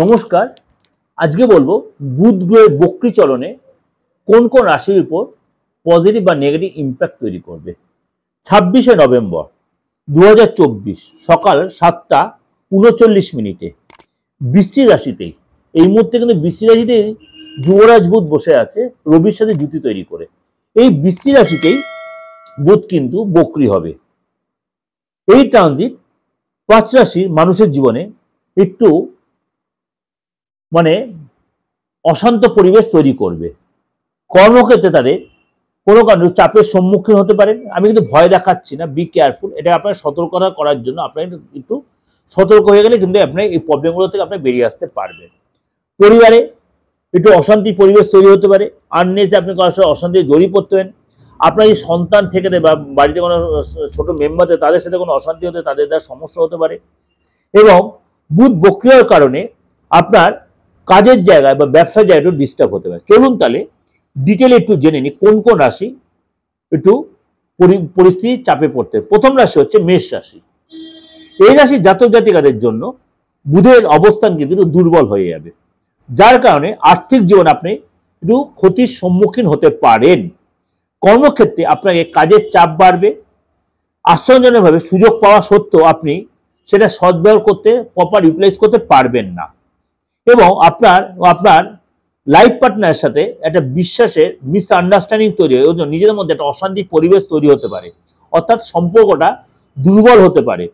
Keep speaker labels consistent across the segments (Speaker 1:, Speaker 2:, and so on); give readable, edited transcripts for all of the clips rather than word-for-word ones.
Speaker 1: নমস্কার। আজকে বলবো বুধ গ্রহের বক্রী চলনে কোন কোন রাশির উপর পজিটিভ বা নেগেটিভ ইম্প্যাক্ট তৈরি করবে। 26শে নভেম্বর 2024 সকাল 7:39 বৃশ্চিক রাশিতেই এই মুহূর্তে কিন্তু বৃশ্চিক রাশিতেই যুবরাজ বুধ বসে আছে রবির সাথে জুতি তৈরি করে। এই বৃশ্চিক রাশিতেই বুধ কিন্তু বক্রী হবে। এই ট্রানজিট 5 রাশির মানুষের জীবনে একটু অশান্ত পরিবেশ তৈরি করবে। কর্মক্ষেত্রে তাদের কোনো কারণে চাপের সম্মুখীন হতে পারেন। আমি কিন্তু ভয় দেখাচ্ছি না, বি কেয়ারফুল। এটা আপনার সতর্কতা করার জন্য আপনার একটু সতর্ক হয়ে গেলে কিন্তু আপনার এই প্রবলেমগুলো থেকে আপনি বেরিয়ে আসতে পারবেন। পরিবারে একটু অশান্তির পরিবেশ তৈরি হতে পারে। আননেসে আপনি কারোর সাথে অশান্তি জড়িয়ে পড়তে পারেন। আপনার এই সন্তান থেকে বা বাড়িতে কোনো ছোট মেম্বার তাদের সাথে কোনো অশান্তি হতে, তাদের দ্বারা সমস্যা হতে পারে। এবং বুধ বক্রী হওয়ার কারণে আপনার কাজের জায়গায় বা ব্যবসার জায়গায় একটু ডিস্টার্ব হতে পারে। চলুন তাহলে ডিটেলে একটু জেনে নিই কোন কোন রাশি একটু পরিস্থিতির চাপে পড়তে। প্রথম রাশি হচ্ছে মেষ রাশি। এই রাশির জাতক জাতিকাদের জন্য বুধের অবস্থান কিন্তু একটু দুর্বল হয়ে যাবে, যার কারণে আর্থিক জীবন আপনি একটু ক্ষতির সম্মুখীন হতে পারেন। কর্মক্ষেত্রে আপনাকে কাজের চাপ বাড়বে। আশ্চর্যজনকভাবে সুযোগ পাওয়া সত্ত্বেও আপনি সেটা সদ্ব্যবহার করতে, প্রপার ইউটিলাইজ করতে পারবেন না। এবং আপনার লাইফ পার্টনারের সাথে একটা বিশ্বাসের মিসআন্ডারস্ট্যান্ডিং তৈরি হয়, নিজেদের মধ্যে একটা অশান্তির পরিবেশ তৈরি হতে পারে। অর্থাৎ সম্পর্কটা দুর্বল হতে পারে।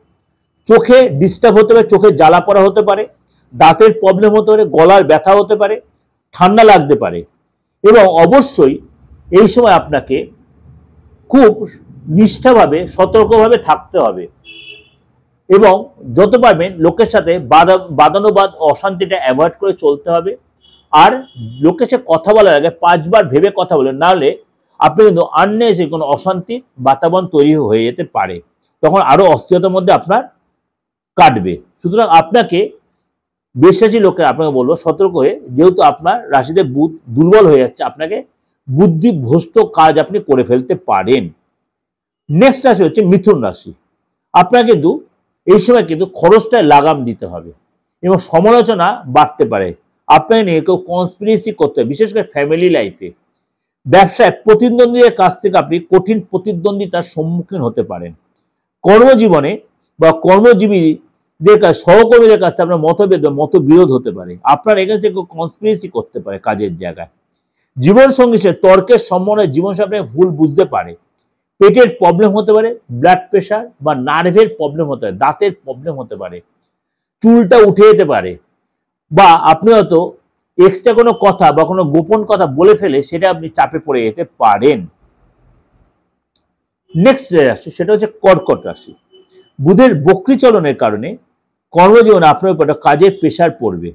Speaker 1: চোখে ডিস্টার্ব হতে পারে, চোখে জ্বালা পড়া হতে পারে, দাঁতের প্রবলেম হতে পারে, গলার ব্যথা হতে পারে, ঠান্ডা লাগতে পারে। এবং অবশ্যই এই সময় আপনাকে খুব নিষ্ঠাভাবে সতর্কভাবে থাকতে হবে এবং যত পারবেন লোকের সাথে বাদানুবাদ অশান্তিটা অ্যাভয়েড করে চলতে হবে। আর লোকের সাথে কথা বলার আগে 5 বার ভেবে কথা বলেন, নাহলে আপনি কিন্তু আননেসেসারি কোনো অশান্তির বাতাবরণ তৈরি হয়ে যেতে পারে। তখন আরো অস্থিরতার মধ্যে আপনার কাটবে। সুতরাং আপনাকে বেশ রাশি লোকের আপনাকে বলবো সতর্ক হয়ে, যেহেতু আপনার রাশিতে বুধ দুর্বল হয়ে যাচ্ছে, আপনাকে বুদ্ধিভ্রষ্ট কাজ আপনি করে ফেলতে পারেন। নেক্সট রাশি হচ্ছে মিথুন রাশি। আপনার কিন্তু এই সময় কিন্তু খরচটায় লাগাম দিতে হবে এবং সমালোচনা বাড়তে পারে। আপনাকে নিয়ে কেউ কনস্পিরেসি করতে হবে, বিশেষ করে ফ্যামিলি লাইফে। ব্যবসায় প্রতিদ্বন্দ্বীদের কাছ থেকে আপনি কঠিন প্রতিদ্বন্দ্বিতার সম্মুখীন হতে পারেন। কর্মজীবনে বা কর্মজীবীদের কাছে, সহকর্মীদের কাছ থেকে আপনার মতবিরোধ হতে পারে। আপনার এগেন্সটে কেউ কনস্পিরেসি করতে পারে কাজের জায়গায়। জীবন সঙ্গী সে তর্কের সম্বন্ধে জীবনসাথী ভুল বুঝতে পারে। পেটের প্রবলেম হতে পারে, ব্লাড প্রেশার বা নার্ভের প্রবলেম হতে পারে, দাঁতের প্রবলেম হতে পারে, চুলটা উঠে যেতে পারে, বা আপনি হয়তো এক্সট্রা কোনো কথা বা কোনো গোপন কথা বলে ফেলে সেটা আপনি চাপে পড়ে যেতে পারেন। নেক্সট রাশি সেটা হচ্ছে কর্কট রাশি। বুধের বক্রী চলনের কারণে কর্মজীবনে আপনার উপর কাজের প্রেশার পড়বে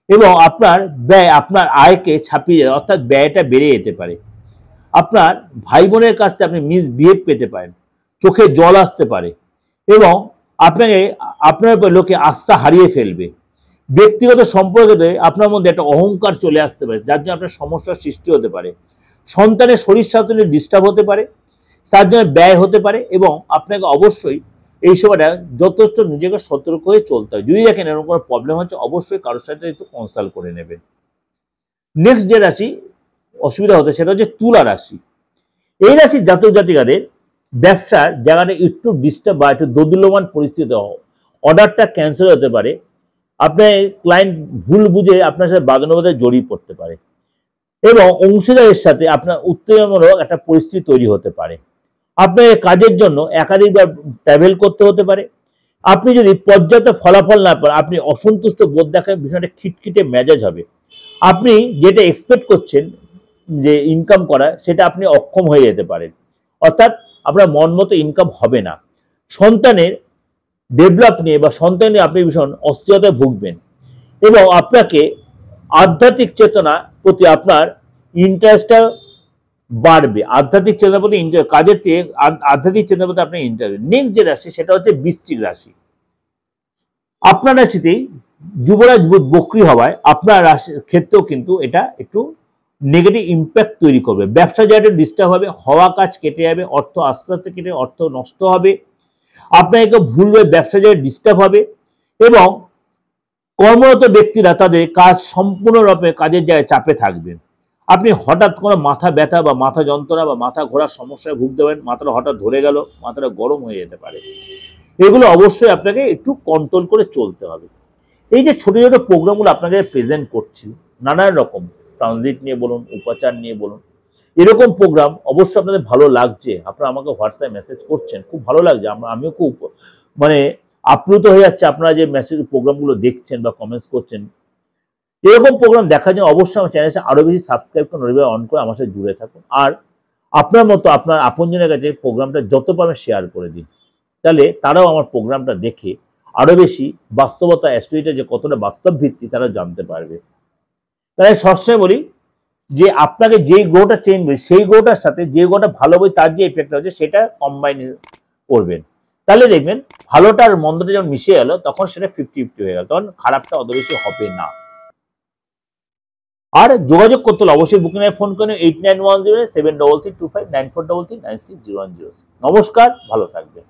Speaker 1: এবং আপনার ব্যয় আপনার আয়কে ছাপিয়ে যায়, অর্থাৎ ব্যয়টা বেড়ে যেতে পারে। আপনার ভাই বোনের কাছ থেকে আপনি মিসবিহেভ পেতে পারেন, চোখে জল আসতে পারে এবং আপনার উপর লোকে আস্থা হারিয়ে ফেলবে। ব্যক্তিগত সম্পর্কে আপনার মধ্যে একটা অহংকার চলে আসতে পারে, যার জন্য আপনার সমস্যার সৃষ্টি হতে পারে। সন্তানের শরীর স্বাস্থ্য ডিস্টার্ব হতে পারে, তার জন্য ব্যয় হতে পারে এবং আপনাকে অবশ্যই এই সময়টা যথেষ্ট নিজেকে সতর্ক হয়ে চলতে হয়। যদি দেখেন এরকম কোনো প্রবলেম হচ্ছে, অবশ্যই কারোর সাথে একটু কনসাল্ট করে নেবেন। নেক্সট যে রাশি অসুবিধা হতে সেটা হচ্ছে তুলা রাশি। এই রাশির জাতক জাতিকাদের ব্যবসার জায়গাটা একটু ডিস্টার্ব বা একটু দোদুল্যমান পরিস্থিতি, অর্ডারটা ক্যান্সেল হতে পারে, আপনার ক্লায়েন্ট ভুল বুঝে আপনার সাথে বাদানুবাদে জড়িয়ে পড়তে পারে এবং অংশীদারের সাথে আপনার উত্তেজনামূলক একটা পরিস্থিতি তৈরি হতে পারে। আপনার কাজের জন্য একাধিকবার ট্রাভেল করতে হতে পারে। আপনি যদি পর্যাপ্ত ফলাফল না পান, আপনি অসন্তুষ্ট বোধ দেখায়, বিষয়টা খিটখিটে মেজাজ হবে। আপনি যেটা এক্সপেক্ট করছেন যে ইনকাম করা, সেটা আপনি অক্ষম হয়ে যেতে পারেন, অর্থাৎ আপনার মন মতো ইনকাম হবে না। সন্তানের ডেভেলপ নিয়ে বা সন্তান নিয়ে আপনি ভীষণ অস্থিরতায় ভুগবেন এবং আপনাকে আধ্যাত্মিক চেতনা প্রতি আপনার ইন্টারেস্টটা বাড়বে। আধ্যাত্মিক চেতনার প্রতি কাজের থেকে আধ্যাত্মিক চেতনার প্রতি আপনার ইন্টারেস্ট। নেক্সট যে রাশি সেটা হচ্ছে বৃশ্চিক রাশি। আপনার রাশিতেই যুবরাজ বুধ বক্রী হওয়ায় আপনার রাশির ক্ষেত্রেও কিন্তু এটা একটু নেগেটিভ ইম্প্যাক্ট তৈরি করবে। ব্যবসা জায়গাটা ডিস্টার্ব হবে, হওয়া কাজ কেটে যাবে, অর্থ আস্তে আস্তে কেটে অর্থ নষ্ট হবে, আপনাকে ভুলভাবে ব্যবসা জায়গায় ডিস্টার্ব হবে এবং কর্মরত ব্যক্তিরা তাদের কাজ সম্পূর্ণরূপে কাজের জায়গায় চাপে থাকবেন। আপনি হঠাৎ কোনো মাথা ব্যথা বা মাথা যন্ত্রণা বা মাথা ঘোরার সমস্যায় ভুগতে পারেন, মাথাটা হঠাৎ ধরে গেল, মাথাটা গরম হয়ে যেতে পারে। এগুলো অবশ্যই আপনাকে একটু কন্ট্রোল করে চলতে হবে। এই যে ছোট ছোট প্রোগ্রামগুলো আপনাকে প্রেজেন্ট করছি, নানান রকম ট্রানজিট নিয়ে বলুন, উপাচার নিয়ে বলুন, এরকম প্রোগ্রাম অবশ্যই আপনাদের ভালো লাগছে। আপনারা আমাকে হোয়াটসঅ্যাপ মেসেজ করছেন, খুব ভালো লাগছে। আমিও খুব মানে আপ্লুত হয়ে যাচ্ছে আপনারা যে মেসেজ প্রোগ্রামগুলো দেখছেন বা কমেন্টস করছেন। এরকম প্রোগ্রাম দেখার জন্য অবশ্যই আমার চ্যানেলটা আরো বেশি সাবস্ক্রাইব করে নোটিফিকেশন অন করে আমার সাথে জুড়ে থাকুন। আর আপনার মতো আপনার আপনজনের কাছে প্রোগ্রামটা যত পারবেন শেয়ার করে দিন, তাহলে তারাও আমার প্রোগ্রামটা দেখে আরো বেশি বাস্তবতা, অ্যাস্ট্রোলজিটা যে কতটা বাস্তব ভিত্তি তারা জানতে পারবে। তাই সবসময় বলি যে আপনাকে যে গ্রহটা চেঞ্জ হবে সেই গ্রহটার সাথে যে গ্রহটা ভালো বই তার যে এফেক্টটা হচ্ছে সেটা কম্বাইন করবেন, তাহলে দেখবেন ভালোটা আর মন্দটা যখন মিশে গেল তখন সেটা 50-50 হয়ে গেল, তখন খারাপটা অত বেশি হবে না। আর যোগাযোগ করতে হলে অবশ্যই বুকিং এর ফোন করেন 8910733259439601। নমস্কার, ভালো থাকবেন।